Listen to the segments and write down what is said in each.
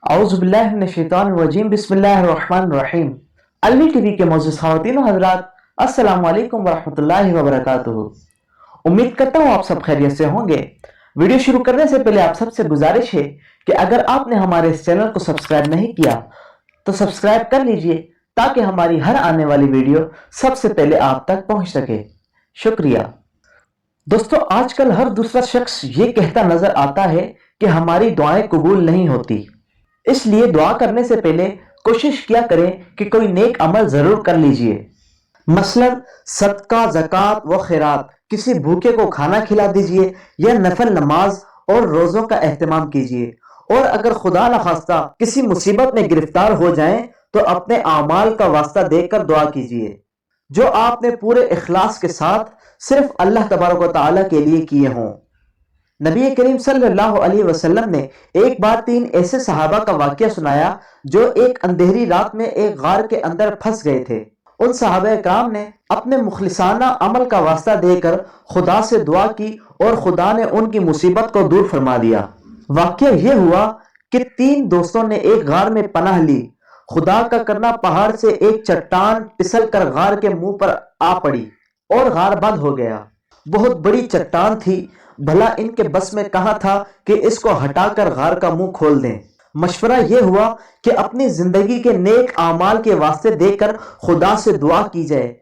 اعوذ باللہ من الشیطان الرجیم بسم اللہ الرحمن الرحیم۔ الوی ٹی وی کے معزز خواتین و حضرات، السلام علیکم ورحمۃ اللہ وبرکاتہ۔ امید کرتا ہوں آپ سب خیریت سے ہوں گے۔ ویڈیو شروع کرنے سے پہلے آپ سب سے گزارش ہے کہ اگر آپ نے ہمارے اس چینل کو سبسکرائب نہیں کیا تو سبسکرائب کر لیجئے تاکہ ہماری ہر آنے والی ویڈیو سب سے پہلے آپ تک پہنچ سکے۔ شکریہ۔ دوستو، آج کل ہر دوسرا شخص یہ کہتا نظر آتا ہے کہ ہماری دعائیں قبول نہیں ہوتی، اس لیے دعا کرنے سے پہلے کوشش کیا کریں کہ کوئی نیک عمل ضرور کر لیجئے، مثلا صدقہ، زکوٰۃ و خیرات، کسی بھوکے کو کھانا کھلا دیجئے یا نفل نماز اور روزوں کا اہتمام کیجئے، اور اگر خدا نخواستہ کسی مصیبت میں گرفتار ہو جائیں تو اپنے اعمال کا واسطہ دے کر دعا کیجئے جو آپ نے پورے اخلاص کے ساتھ صرف اللہ تبارک و تعالیٰ کے لیے کیے ہوں۔ نبی کریم صلی اللہ علیہ وسلم نے ایک بار 3 ایسے صحابہ کا واقعہ سنایا جو ایک اندھیری رات میں ایک غار کے اندر پھنس گئے تھے۔ ان صحابہ کرام نے اپنے مخلصانہ عمل کا واسطہ دے کر خدا سے دعا کی اور خدا نے ان کی مصیبت کو دور فرما دیا۔ واقعہ یہ ہوا کہ 3 دوستوں نے ایک غار میں پناہ لی۔ خدا کا کرنا پہاڑ سے ایک چٹان پسل کر غار کے منہ پر آ پڑی اور غار بند ہو گیا۔ بہت بڑی چٹان تھی، بھلا ان کے بس میں کہاں تھا کہ اس کو ہٹا کر غار کا منہ کھول دیں۔ مشورہ یہ ہوا کہ اپنی زندگی کے نیک اعمال کے واسطے دے کر خدا سے دعا کی جائے،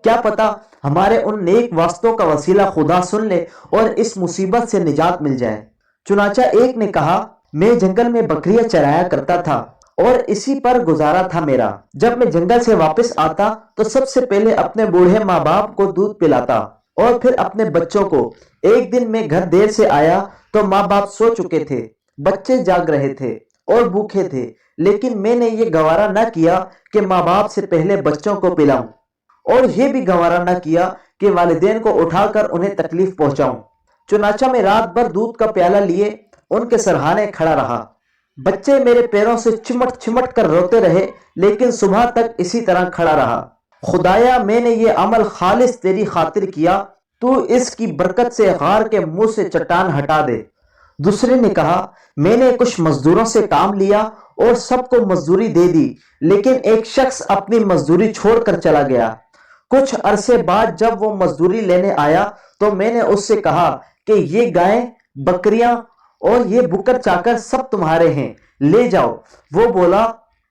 کیا پتا ہمارے ان نیک واسطوں کا وسیلہ خدا سن لے اور اس مصیبت سے نجات مل جائے۔ چنانچہ ایک نے کہا، میں جنگل میں بکریاں چرایا کرتا تھا اور اسی پر گزارا تھا میرا۔ جب میں جنگل سے واپس آتا تو سب سے پہلے اپنے بوڑھے ماں باپ کو دودھ پلاتا اور پھر اپنے بچوں کو۔ ایک دن میں گھر دیر سے آیا تو ماں باپ سو چکے تھے، بچے جاگ رہے تھے اور بھوکے تھے، لیکن میں نے یہ گوارا نہ کیا کہ ماں باپ سے پہلے بچوں کو پلاؤں، اور یہ بھی گوارا نہ کیا کہ والدین کو اٹھا کر انہیں تکلیف پہنچاؤں۔ چنانچہ میں رات بھر دودھ کا پیالہ لیے ان کے سرہانے کھڑا رہا۔ بچے میرے پیروں سے چمٹ چمٹ کر روتے رہے، لیکن صبح تک اسی طرح کھڑا رہا۔ خدایا، میں نے یہ عمل خالص تیری خاطر کیا، تو اس کی برکت سے غار کے منہ سے چٹان ہٹا دے۔ دوسرے نے کہا، میں نے کچھ مزدوروں سے کام لیا اور سب کو مزدوری دے دی، لیکن ایک شخص اپنی مزدوری چھوڑ کر چلا گیا۔ کچھ عرصے بعد جب وہ مزدوری لینے آیا تو میں نے اس سے کہا کہ یہ گائیں، بکریاں اور یہ بکر چاکر سب تمہارے ہیں، لے جاؤ۔ وہ بولا،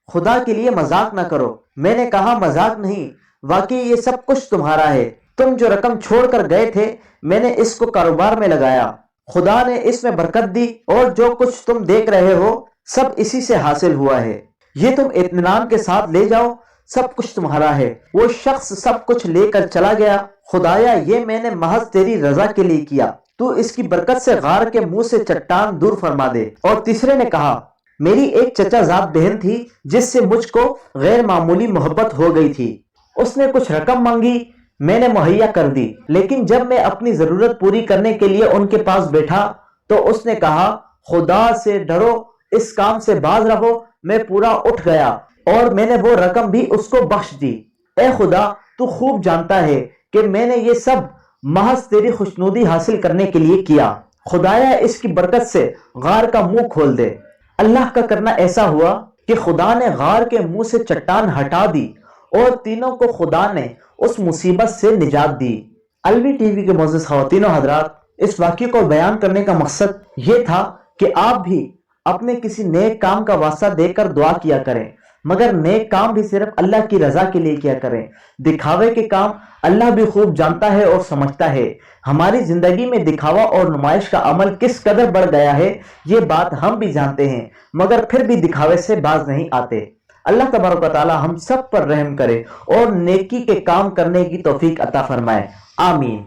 خدا کے لیے مذاق نہ کرو۔ میں نے کہا، مذاق نہیں، واقعی یہ سب کچھ تمہارا ہے۔ تم جو رقم چھوڑ کر گئے تھے میں نے اس کو کاروبار میں لگایا، خدا نے اس میں برکت دی، اور جو کچھ تم دیکھ رہے ہو سب اسی سے حاصل ہوا ہے۔ یہ تم اطمینان کے ساتھ لے جاؤ، سب کچھ تمہارا ہے۔ وہ شخص سب کچھ لے کر چلا گیا۔ خدایا، یہ میں نے محض تیری رضا کے لیے کیا، تو اس کی برکت سے غار کے منہ سے چٹان دور فرما دے۔ اور تیسرے نے کہا، میری ایک چچا زاد بہن تھی جس سے مجھ کو غیر معمولی محبت ہو گئی تھی۔ اس نے کچھ رقم مانگی، میں نے مہیا کر دی، لیکن جب میں اپنی ضرورت پوری کرنے کے لیے ان کے پاس بیٹھا تو اس نے کہا، خدا سے ڈرو، اس کام سے باز رہو۔ میں پورا اٹھ گیا اور میں نے وہ رقم بھی اس کو بخش دی۔ اے خدا، تو خوب جانتا ہے کہ میں نے یہ سب محض تیری خوشنودی حاصل کرنے کے لیے کیا۔ خدایا، اس کی برکت سے غار کا منہ کھول دے۔ اللہ کا کرنا ایسا ہوا کہ خدا نے غار کے منہ سے چٹان ہٹا دی اور تینوں کو خدا نے اس مصیبت سے نجات دی۔ الوی ٹی وی کے معزز خواتین و حضرات، اس واقعے کو بیان کرنے کا مقصد یہ تھا کہ آپ بھی اپنے کسی نیک کام کا واسطہ دے کر دعا کیا کریں، مگر نیک کام بھی صرف اللہ کی رضا کے لیے کیا کریں۔ دکھاوے کے کام اللہ بھی خوب جانتا ہے اور سمجھتا ہے۔ ہماری زندگی میں دکھاوا اور نمائش کا عمل کس قدر بڑھ گیا ہے یہ بات ہم بھی جانتے ہیں، مگر پھر بھی دکھاوے سے باز نہیں آتے۔ اللہ تبارک و تعالی ہم سب پر رحم کرے اور نیکی کے کام کرنے کی توفیق عطا فرمائے، آمین۔